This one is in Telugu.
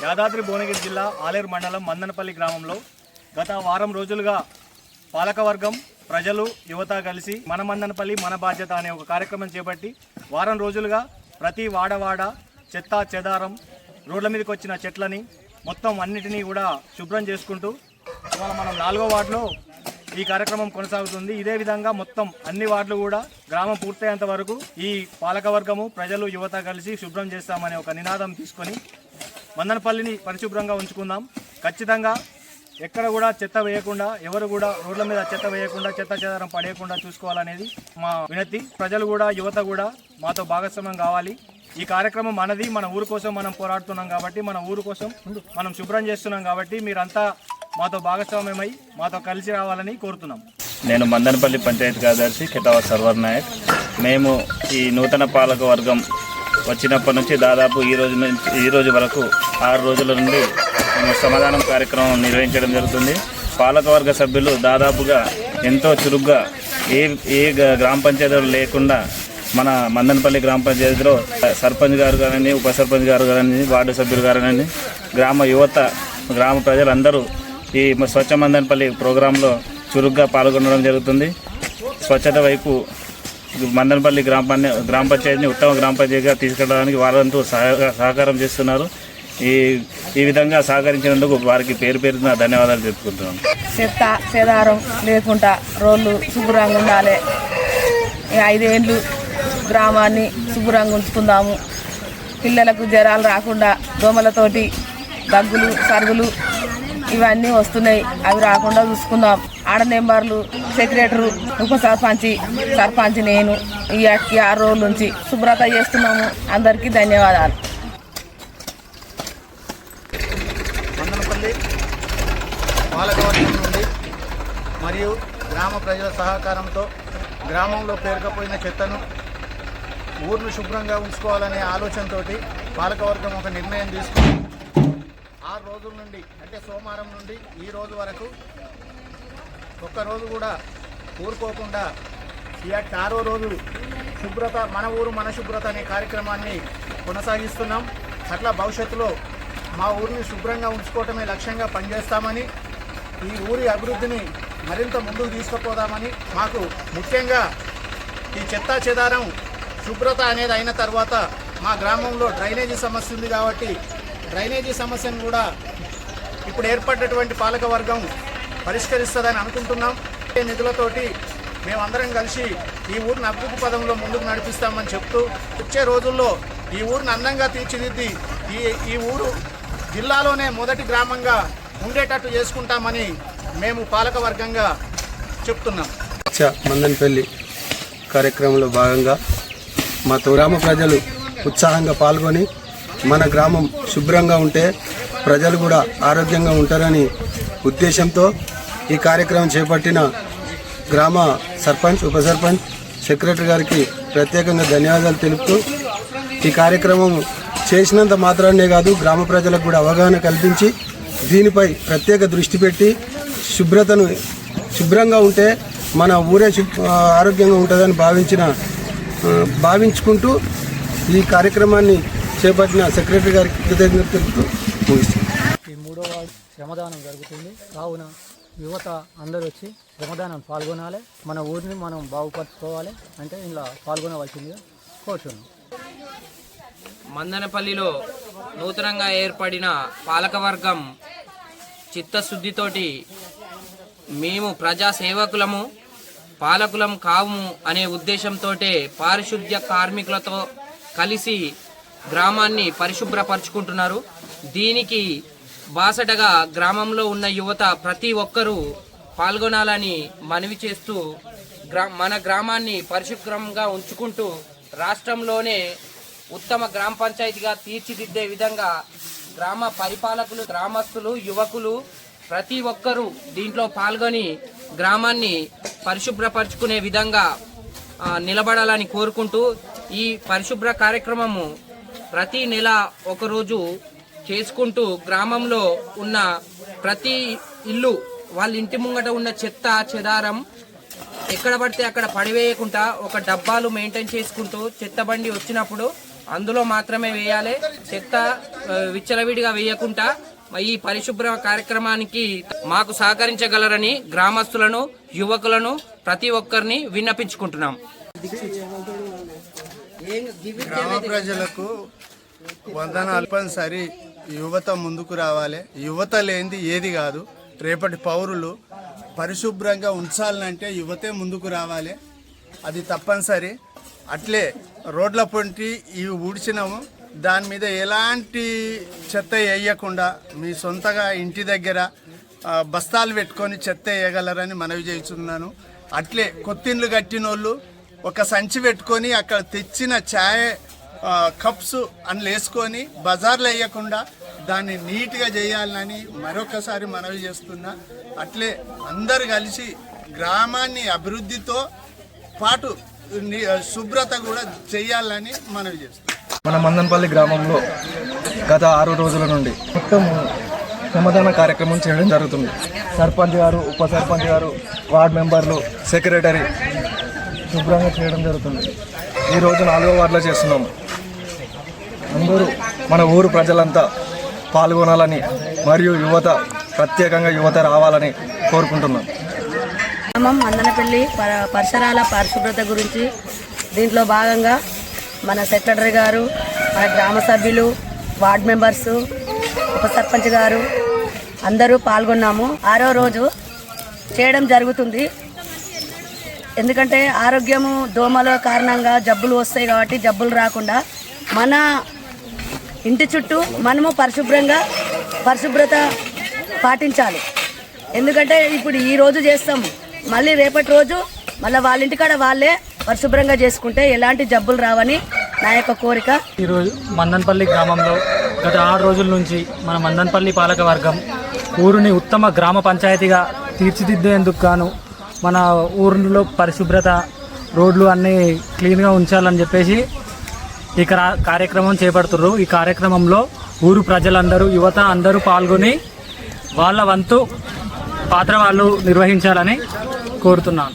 యాదాద్రి భువనగిరి జిల్లా ఆలేరు మండలం మందనపల్లి గ్రామంలో గత వారం రోజులుగా పాలకవర్గం, ప్రజలు, యువత కలిసి మన మందనపల్లి మన బాధ్యత అనే ఒక కార్యక్రమం చేపట్టి వారం రోజులుగా ప్రతి వాడవాడ చెత్త చెదారం, రోడ్ల మీదకి వచ్చిన చెట్లని మొత్తం అన్నిటినీ కూడా శుభ్రం చేసుకుంటూ ఇవాళ మనం 4వ వార్డులో ఈ కార్యక్రమం కొనసాగుతుంది. ఇదే విధంగా మొత్తం అన్ని వార్డులు కూడా గ్రామం పూర్తయ్యేంత వరకు ఈ పాలకవర్గము, ప్రజలు, యువత కలిసి శుభ్రం చేస్తామనే ఒక నినాదం తీసుకొని మందనపల్లిని పరిశుభ్రంగా ఉంచుకుందాం. ఖచ్చితంగా ఎక్కడ కూడా చెత్త వేయకుండా, ఎవరు కూడా రోడ్ల మీద చెత్త వేయకుండా, చెత్త చెదారం పడేయకుండా చూసుకోవాలనేది మా వినతి. ప్రజలు కూడా, యువత కూడా మాతో భాగస్వామ్యం కావాలి. ఈ కార్యక్రమం మనది, మన ఊరు కోసం మనం పోరాడుతున్నాం కాబట్టి, మన ఊరు కోసం మనం శుభ్రం చేస్తున్నాం కాబట్టి మీరంతా మాతో భాగస్వామ్యమై మాతో కలిసి రావాలని కోరుతున్నాం. నేను మందనపల్లి పంచాయతీ కార్యదర్శి కెటావ సర్వర్ నాయక్. మేము ఈ నూతన పాలక వర్గం వచ్చినప్పటి నుంచి దాదాపు ఈ రోజు వరకు 6 రోజుల నుండి మేము సమాధానం కార్యక్రమం నిర్వహించడం జరుగుతుంది. పాలకవర్గ సభ్యులు దాదాపుగా ఎంతో చురుగ్గా ఏ గ్రామ పంచాయతీలు లేకుండా మన మందనపల్లి గ్రామ పంచాయతీలో సర్పంచ్ గారు కానీ, ఉప సర్పంచ్ గారు కానీ, వార్డు సభ్యులు గారు కానీ, గ్రామ యువత, గ్రామ ప్రజలందరూ ఈ స్వచ్ఛ మందనపల్లి ప్రోగ్రాంలో చురుగ్గా పాల్గొనడం జరుగుతుంది. స్వచ్ఛత వైపు మందనపల్లి గ్రామ పంచాయతీని ఉత్తమ గ్రామ పంచాయతీగా తీసుకెళ్ళడానికి వారంతా సహకారం చేస్తున్నారు. ఈ విధంగా సహకరించినందుకు వారికి పేరున ధన్యవాదాలు చెప్పుకుంటున్నాను. చెత్త చెదారం లేకుండా రోడ్లు శుభ్రంగా ఉండాలి. 5 ఏళ్ళు గ్రామాన్ని శుభ్రంగా ఉంచుకుందాము. పిల్లలకు జ్వరాలు రాకుండా దోమలతోటి దగ్గులు, సరుగులు ఇవన్నీ వస్తున్నాయి, అవి రాకుండా చూసుకుందాం. ఆడ నెంబర్లు, సెక్రటరీ, ఉప సర్పంచ్ నేను ఈ 6 రోజుల నుంచి శుభ్రత చేస్తున్నాము. అందరికీ ధన్యవాదాలు. మందనపల్లి పాలకవర్గం నుండి మరియు గ్రామ ప్రజల సహకారంతో గ్రామంలో పేరుకుపోయిన చెత్తను ఊర్ను శుభ్రంగా ఉంచుకోవాలనే ఆలోచనతో పాలకవర్గం ఒక నిర్ణయం తీసుకుని 6 రోజుల నుండి, అంటే సోమవారం నుండి ఈ రోజు వరకు ఒక్కరోజు కూడా ఊరుకోకుండా ఈ 6వ రోజు శుభ్రత, మన ఊరు మన శుభ్రత అనే కార్యక్రమాన్ని కొనసాగిస్తున్నాం. అట్లా భవిష్యత్తులో మా ఊరిని శుభ్రంగా ఉంచుకోవటమే లక్ష్యంగా పనిచేస్తామని, ఈ ఊరి అభివృద్ధిని మరింత ముందుకు తీసుకుపోదామని, మాకు ముఖ్యంగా ఈ చెత్తా చెదారం శుభ్రత అనేది అయిన తర్వాత మా గ్రామంలో డ్రైనేజీ సమస్య ఉంది కాబట్టి డ్రైనేజీ సమస్యను కూడా ఇప్పుడు ఏర్పడినటువంటి పాలకవర్గం పరిష్కరిస్తుందని అనుకుంటున్నాం. నిధులతోటి మేమందరం కలిసి ఈ ఊరిని అభివృద్ధి పదంలో ముందుకు నడిపిస్తామని చెప్తూ, వచ్చే రోజుల్లో ఈ ఊరిని అందంగా తీర్చిదిద్ది ఈ ఊరు జిల్లాలోనే మొదటి గ్రామంగా ఉండేటట్టు చేసుకుంటామని మేము పాలకవర్గంగా చెప్తున్నాం. మందనపల్లి కార్యక్రమంలో భాగంగా మా గ్రామ ప్రజలు ఉత్సాహంగా పాల్గొని మన గ్రామం శుభ్రంగా ఉంటే ప్రజలు కూడా ఆరోగ్యంగా ఉంటారని ఉద్దేశంతో ఈ కార్యక్రమం చేపట్టిన గ్రామ సర్పంచ్, ఉప సర్పంచ్, సెక్రటరీ గారికి ప్రత్యేకంగా ధన్యవాదాలు తెలుపుతూ, ఈ కార్యక్రమం చేసినంత మాత్రాన్నే కాదు గ్రామ ప్రజలకు కూడా అవగాహన కల్పించి దీనిపై ప్రత్యేక దృష్టి పెట్టి శుభ్రంగా ఉంటే మన ఊరే ఆరోగ్యంగా ఉంటుందని భావించుకుంటూ ఈ కార్యక్రమాన్ని చేపట్టిన సెక్రటరీ గారికి కృతజ్ఞతలు తెలుపుతూ ముగిస్తుంది. ఈ 3వ వార్డు శ్రమదానం జరుగుతుంది. కావున యువత అందరూ వచ్చి శ్రమదానం పాల్గొనాలి. మన ఊరిని మనం బాగుపరచుకోవాలి అంటే ఇలా పాల్గొనవలసిందిగా కోరుతున్నాం. మందనపల్లిలో నూతనంగా ఏర్పడిన పాలకవర్గం చిత్తశుద్ధితోటి మేము ప్రజా సేవకులము, పాలకులం కాము అనే ఉద్దేశంతో పారిశుద్ధ్య కార్మికులతో కలిసి గ్రామాన్ని పరిశుభ్రపరుచుకుంటున్నారు. దీనికి బాసటగా గ్రామంలో ఉన్న యువత ప్రతి ఒక్కరూ పాల్గొనాలని మనవి చేస్తూ మన గ్రామాన్ని పరిశుభ్రంగా ఉంచుకుంటూ రాష్ట్రంలోనే ఉత్తమ గ్రామ పంచాయతీగా తీర్చిదిద్దే విధంగా గ్రామ పరిపాలకులు, గ్రామస్తులు, యువకులు ప్రతి ఒక్కరూ దీంట్లో పాల్గొని గ్రామాన్ని పరిశుభ్రపరుచుకునే విధంగా నిలబడాలని కోరుకుంటూ ఈ పరిశుభ్ర కార్యక్రమము ప్రతి నెల ఒకరోజు చేసుకుంటూ గ్రామంలో ఉన్న ప్రతి ఇల్లు వాళ్ళ ఇంటి ముంగట ఉన్న చెత్త చెదారం ఎక్కడ పడితే అక్కడ పడివేయకుండా ఒక డబ్బాలు మెయింటైన్ చేసుకుంటూ చెత్త బండి వచ్చినప్పుడు అందులో మాత్రమే వేయాలి. చెత్త విచ్చలవిడిగా వేయకుండా ఈ పరిశుభ్ర కార్యక్రమానికి మాకు సహకరించగలరని గ్రామస్తులను, యువకులను ప్రతి ఒక్కరిని విన్నపించుకుంటున్నాం. గ్రామ ప్రజలకు వందనాలు. తప్పనిసరి యువత ముందుకు రావాలి. యువత లేనిది ఏది కాదు. రేపటి పౌరులు పరిశుభ్రంగా ఉంచాలంటే యువతే ముందుకు రావాలి. అది తప్పనిసరి. అట్లే రోడ్ల పొంటి ఇవి ఊడ్చినాము, దాని మీద ఎలాంటి చెత్త వేయకుండా మీ సొంతగా ఇంటి దగ్గర బస్తాలు పెట్టుకొని చెత్త వేయగలరని మనవి చేస్తున్నాను. అట్లే కొత్తిండ్లు కట్టిన వాళ్ళు ఒక సంచి పెట్టుకొని అక్కడ తెచ్చిన ఛాయ్ కప్స్ అని వేసుకొని బజార్లో వేయకుండా దాన్ని నీట్గా చేయాలని మరొకసారి మనవి చేస్తున్నా. అట్లే అందరు కలిసి గ్రామాన్ని అభివృద్ధితో పాటు శుభ్రత కూడా చేయాలని మనవి చేస్తున్నాం. మన మందనపల్లి గ్రామంలో గత 6 రోజుల నుండి మొత్తం శ్రమదాన కార్యక్రమం చేయడం జరుగుతుంది. సర్పంచ్ గారు, ఉప సర్పంచ్ గారు, వార్డు మెంబర్లు, సెక్రటరీ శుభ్రంగా చేయడం జరుగుతుంది. ఈరోజు 4వ వార్డులో చేస్తున్నాము. అందరూ మన ఊరు ప్రజలంతా పాల్గొనాలని మరియు యువత, ప్రత్యేకంగా యువత రావాలని కోరుకుంటున్నాం. గ్రామం మందనపల్లి పరిసరాల పరిశుభ్రత గురించి దీంట్లో భాగంగా మన సెక్రటరీ గారు, మన గ్రామ సభ్యులు, వార్డు మెంబర్స్, ఉప సర్పంచ్ గారు అందరూ పాల్గొన్నాము. 6వ రోజు చేయడం జరుగుతుంది. ఎందుకంటే ఆరోగ్యము దోమల కారణంగా జబ్బులు వస్తాయి కాబట్టి జబ్బులు రాకుండా మన ఇంటి చుట్టూ మనము పరిశుభ్రత పాటించాలి. ఎందుకంటే ఇప్పుడు ఈ రోజు చేస్తాము, మళ్ళీ రేపటి రోజు మళ్ళీ వాళ్ళ ఇంటికాడ వాళ్ళే పరిశుభ్రంగా చేసుకుంటే ఎలాంటి జబ్బులు రావని నా యొక్క కోరిక. ఈరోజు మందనపల్లి గ్రామంలో గత 6 రోజుల నుంచి మన మందనపల్లి పాలకవర్గం ఊరిని ఉత్తమ గ్రామ పంచాయతీగా తీర్చిదిద్దేందుకు గాను మన ఊరిలో పరిశుభ్రత, రోడ్లు అన్నీ క్లీన్గా ఉంచాలని చెప్పేసి ఈ కార్యక్రమం చేపడుతున్నారు. ఈ కార్యక్రమంలో ఊరు ప్రజలందరూ, యువత అందరూ పాల్గొని వాళ్ళ వంతు పాత్ర వాళ్ళు నిర్వహించాలని కోరుతున్నాను.